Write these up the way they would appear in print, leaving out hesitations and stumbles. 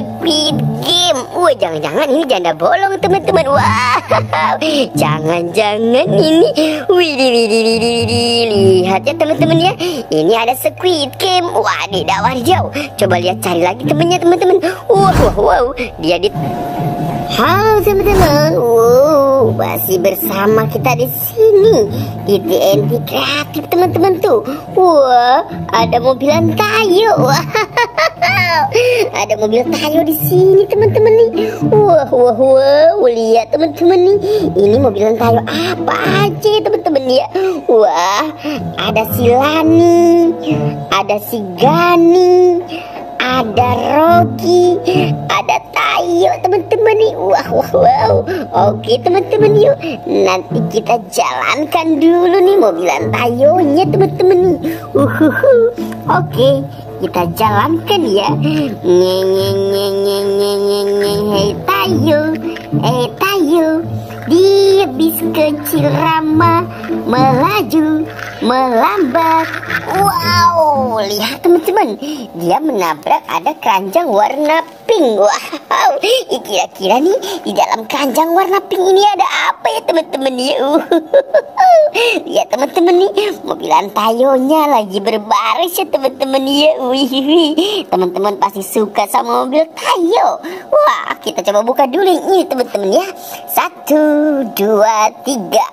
Squid Game. Wah, jangan-jangan ini janda bolong teman-teman. Wah, jangan-jangan ini. Widih. Lihat ya teman-teman ya. Ini ada Squid Game. Wah, wadidaw. Coba lihat, cari lagi temennya teman-teman. Wow. Dia di... Halo teman-teman, masih bersama kita di sini di TNT Kreatif teman-teman tuh. Wah, ada mobilan Tayo. Wah, ada mobil Tayo di sini teman-teman nih. Wah, lihat teman-teman nih. Ini mobilan Tayo apa aja ya teman-teman ya. Wah, ada si Lani, ada si Gani, ada Rogi, ada Tayo teman-teman nih. Wow. Oke teman-teman, yuk nanti kita jalankan dulu nih mobilan Tayonya teman-teman nih. Oke, kita jalankan ya. Hei Tayo, dia bis kecil ramah, melaju melambat. Wow, lihat teman-teman, dia menabrak ada keranjang warna pink. Wow, kira-kira nih di dalam keranjang warna pink ini ada apa ya teman-teman ya? Lihat teman-teman nih, mobilan Tayonya lagi berbaris ya teman-teman ya. Teman-teman pasti suka sama mobil Tayo. Wah, kita coba buka dulu ini teman-teman ya. 1, 2, 3.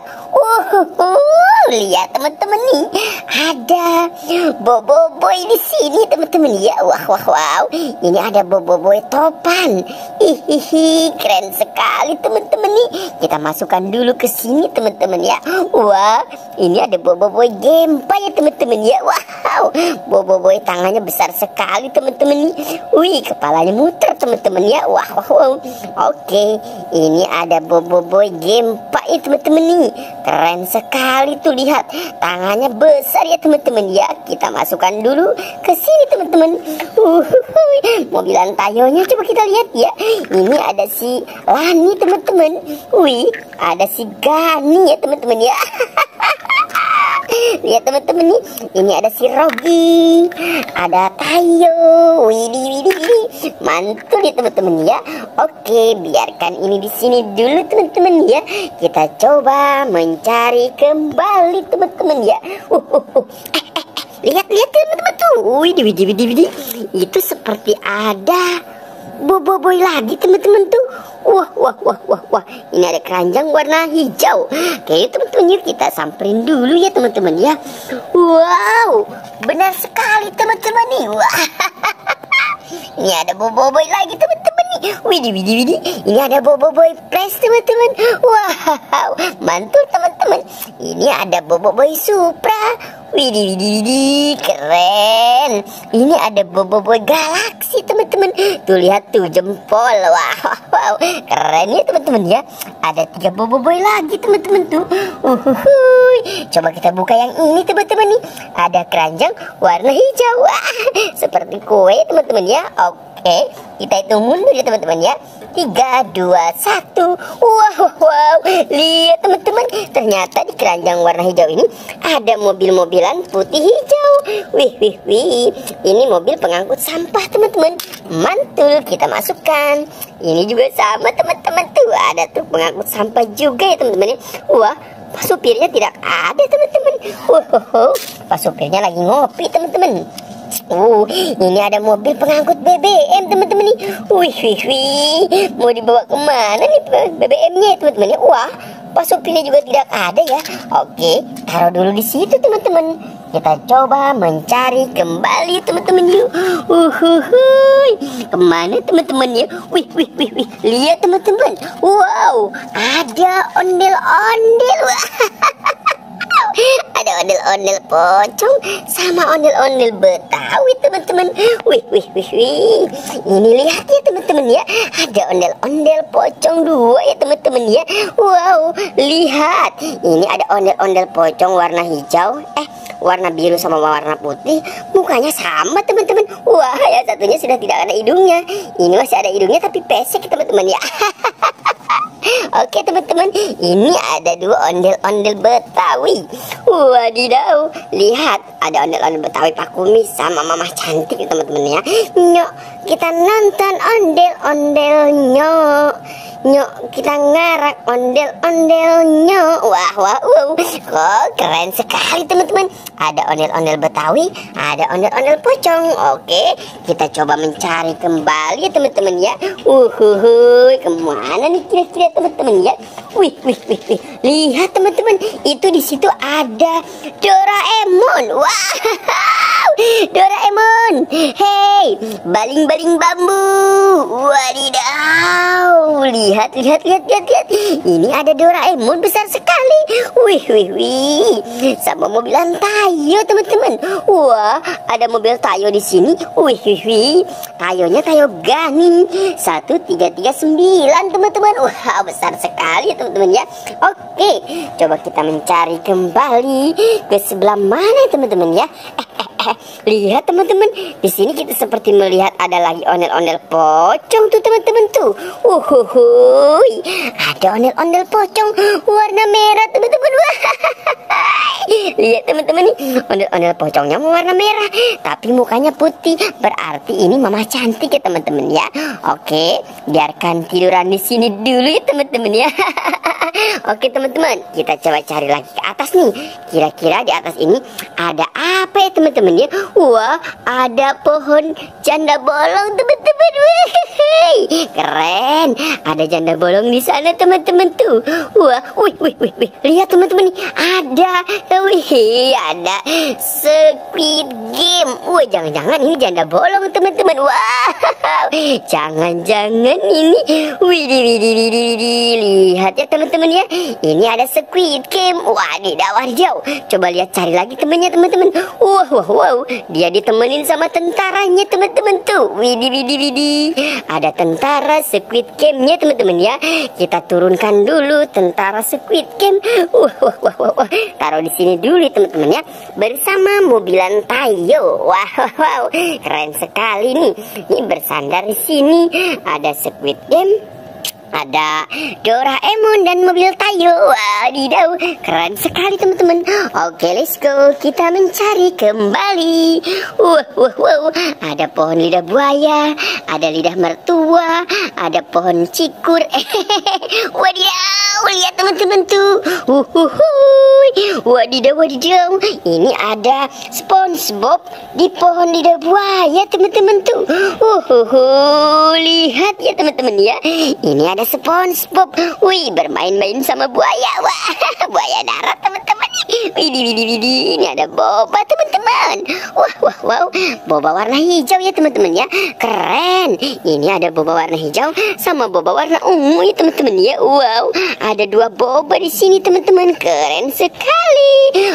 Lihat teman-teman nih, ada Boboiboy di sini teman-teman ya. Wow. Ini ada Boboiboy topan. Keren sekali teman-teman nih. Kita masukkan dulu ke sini teman-teman ya. Wah, ini ada Boboiboy Gempa ya teman-teman ya. Wow, Boboiboy tangannya besar sekali teman-teman nih. Kepalanya muter teman-teman ya. Wow. Oke, ini ada Boboiboy Gempa ya teman-teman nih. Keren sekali tuh, lihat tangannya besar ya teman-teman ya. Kita masukkan dulu ke sini teman-teman. Mobilan Tayonya coba kita lihat ya. Ini ada si Lani teman-teman. Ada si Gani ya teman-teman ya. Lihat teman-teman nih, ini ada si Rogi, ada Tayo. Widih. Mantul ya teman-teman ya. Oke, biarkan ini di sini dulu teman-teman ya. Kita coba mencari kembali teman-teman ya. Lihat teman-teman tuh. Widih. Itu seperti ada Boboiboy lagi teman-teman tuh. Wah. Ini ada keranjang warna hijau. Oke teman-teman, yuk kita samperin dulu ya teman-teman ya. Wow, benar sekali teman-teman nih. Wah. Ini ada Boboiboy lagi teman-teman nih. Widih. Ini ada Boboiboy Plus teman-teman. Wow, mantul teman-teman. Ini ada Boboiboy Supra. Widih, keren. Ini ada Boboiboy Galaxy teman-teman. Tuh lihat tuh jempol. Wow, keren ya teman-teman ya. Ada 3 Boboiboy lagi teman-teman tuh. Coba kita buka yang ini teman-teman nih. Ada keranjang warna hijau. Seperti kue teman-teman ya. Oke, kita hitung mundur ya teman-teman ya. 3, 2, 1. Wow. Lihat teman-teman, ternyata di keranjang warna hijau ini ada mobil-mobilan putih hijau. Wih. Ini mobil pengangkut sampah teman-teman. Mantul, kita masukkan. Ini juga sama teman-teman tuh. Ada tuh pengangkut sampah juga ya teman-teman. Wah, Pak supirnya tidak ada teman-teman. Pak supirnya lagi ngopi teman-teman. Ini ada mobil pengangkut BBM teman-teman nih. Wih. Mau dibawa kemana nih BBM-nya teman-teman ya? Wah, Pak supirnya juga tidak ada ya. Oke, taruh dulu di situ teman-teman. Kita coba mencari kembali teman-teman yuk. Kemana teman-teman ya? Wih. Lihat teman-teman. Wow, ada ondel-ondel. Ada ondel-ondel pocong sama ondel-ondel Betawi teman-teman. Wih. Ini lihat ya teman-teman ya. Ada ondel-ondel pocong 2 ya teman-teman ya. Wow, lihat. Ini ada ondel-ondel pocong warna hijau. Warna biru sama warna putih. Mukanya sama teman-teman. Wah, yang satunya sudah tidak ada hidungnya. Ini masih ada hidungnya tapi pesek teman-teman ya. Oke teman-teman, ini ada dua ondel-ondel Betawi. Wadidaw, lihat ada ondel-ondel Betawi Pak Kumis sama Mama Cantik teman-teman ya. Nyok, kita nonton ondel-ondel nyok. Nyok, kita ngarak ondel-ondel nyok. Wah, oh, keren sekali teman-teman. Ada ondel-ondel Betawi, ada ondel-ondel pocong. Oke, kita coba mencari kembali teman-teman ya. Kemana nih kira-kira teman-teman ya? Wih. Lihat teman-teman, itu di situ ada Doraemon. Wow, Doraemon. Hey, baling-baling bambu. Wadidaw. Lihat. Ini ada Doraemon besar sekali. Wih. Sama mobilan Tayo teman-teman. Wah, ada mobil Tayo di sini. Wih. Tayonya Tayo Gani 1339 teman-teman. Wah, besar sekali teman-teman ya. Oke, coba kita mencari kembali ke sebelah mana teman-teman ya. Lihat teman-teman, di sini kita seperti melihat ada lagi ondel-ondel pocong tuh teman-teman tuh. Ada ondel-ondel pocong warna merah teman-teman. Lihat teman-teman nih, ondel-ondel pocongnya warna merah tapi mukanya putih. Berarti ini Mama Cantik ya teman-teman ya. Oke, biarkan tiduran di sini dulu ya teman-teman ya. Oke teman-teman, kita coba cari lagi ke atas nih. Kira-kira di atas ini ada apa ya teman-teman ya? Wah, ada pohon janda bolong teman-teman. Keren, ada janda bolong di sana teman-teman tuh. Wah, wih. Lihat teman-teman nih, ada Squid Game. Wah, jangan-jangan ini janda bolong teman-teman. Wow, jangan-jangan ini. Lihat ya teman-teman ya, ini ada Squid Game. Wadidaw. Coba lihat, cari lagi temannya teman-teman. Wow, dia ditemenin sama tentaranya teman-teman tuh. Widih. Ada tentara Squid Game-nya teman-teman ya. Kita turunkan dulu tentara Squid Game. Wah. Taruh di sini dulu teman-teman ya, bersama mobilan Tayo. Wow, keren sekali nih. Ini bersandar di sini ada Squid Game, ada Doraemon dan mobil Tayo. Wadidaw, keren sekali teman-teman. Oke, let's go, kita mencari kembali. Wow, ada pohon lidah buaya, ada lidah mertua, ada pohon cikur. Wadidaw, lihat teman-teman tuh. Wadidaw. Ini ada SpongeBob di pohon lidah buaya teman-teman tuh. Lihat ya teman-teman ya, ini ada SpongeBob. Wih, bermain-main sama buaya. Wah, buaya darat teman-teman. Widih. Ini ada boba teman-teman. Wow, boba warna hijau ya teman-teman ya. Keren. Ini ada boba warna hijau sama boba warna ungu ya teman-teman ya. Wow, ada dua boba di sini teman-teman. Keren sekali.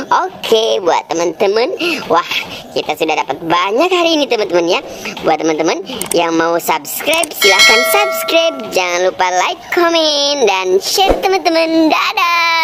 Oke, buat teman-teman, wah, kita sudah dapat banyak hari ini teman-teman ya. Buat teman-teman yang mau subscribe, silahkan subscribe. Jangan lupa like, comment, dan share teman-teman. Dadah.